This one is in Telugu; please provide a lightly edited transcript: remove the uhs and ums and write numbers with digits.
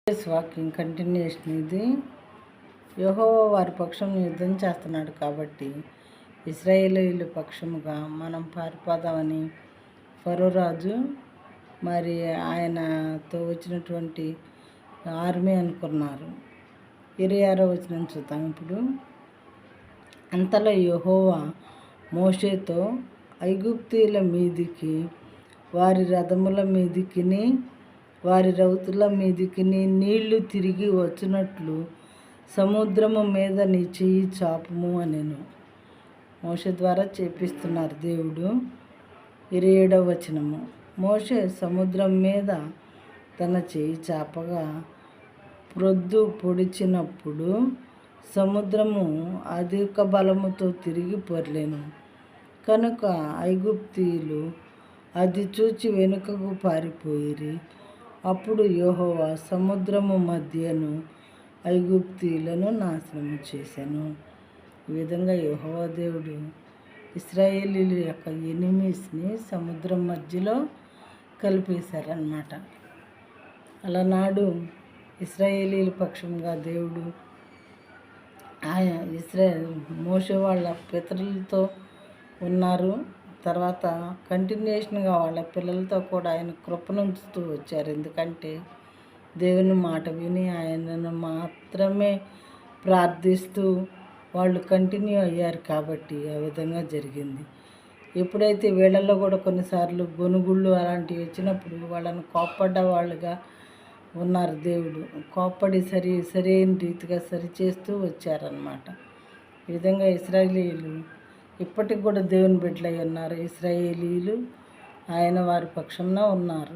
వాకింగ్ కంటిన్యూషన్ ఇది. యెహోవా వారి పక్షం యుద్ధం చేస్తున్నాడు కాబట్టి ఇశ్రాయేలీయుల పక్షముగా మనం పారిపోదామని ఫరో రాజు మరి ఆయనతో వచ్చినటువంటి ఆర్మీ అనుకున్నారు. 26వ వచనం చూద్దాం ఇప్పుడు. అంతలో యెహోవా మోషేతో ఐగుప్తీయుల మీదికి వారి రథముల మీదికిని వారి రౌతుల మీదికి నీళ్లు తిరిగి వచ్చినట్లు సముద్రము మీద నీ చెయ్యి చాపుము అనెను. మోషే ద్వారా చేపిస్తున్నారు దేవుడు. 27వ వచనము. మోషే సముద్రం మీద తన చెయ్యి చాపగా ప్రొద్దు పొడిచినప్పుడు సముద్రము అధిక బలముతో తిరిగి పొర్లెను. కనుక ఐగుప్తీయులు అది చూచి వెనుకకు పారిపోయిరి. అప్పుడు యెహోవా సముద్రము మధ్యను ఐగుప్తీయులను నాశనము చేశాను. ఈ విధంగా యెహోవా దేవుడు ఇశ్రాయేలీల యొక్క ఎనిమీస్ని సముద్రం మధ్యలో కలిపేశారన్నమాట. అలనాడు ఇశ్రాయేలీల పక్షంగా దేవుడు మోషే వాళ్ళ పితరులతో ఉన్నారు. తర్వాత కంటిన్యూషన్గా వాళ్ళ పిల్లలతో కూడా ఆయన కృపనుంచుతూ వచ్చారు. ఎందుకంటే దేవుని మాట విని ఆయనను మాత్రమే ప్రార్థిస్తూ వాళ్ళు కంటిన్యూ అయ్యారు కాబట్టి ఆ విధంగా జరిగింది. ఎప్పుడైతే వీళ్ళల్లో కూడా కొన్నిసార్లు గొనుగుళ్ళు అలాంటివి వచ్చినప్పుడు వాళ్ళని కోప్పడ్డ వాళ్ళుగా ఉన్నారు. దేవుడు కోప్పడి సరైన రీతిగా సరిచేస్తూ వచ్చారన్నమాట. ఈ విధంగా ఇశ్రాయేలీయులు ఇప్పటికి కూడా దేవుని బిడ్డలై ఉన్నారు. ఇశ్రాయేలీయులు ఆయన వారి పక్షంలో ఉన్నారు.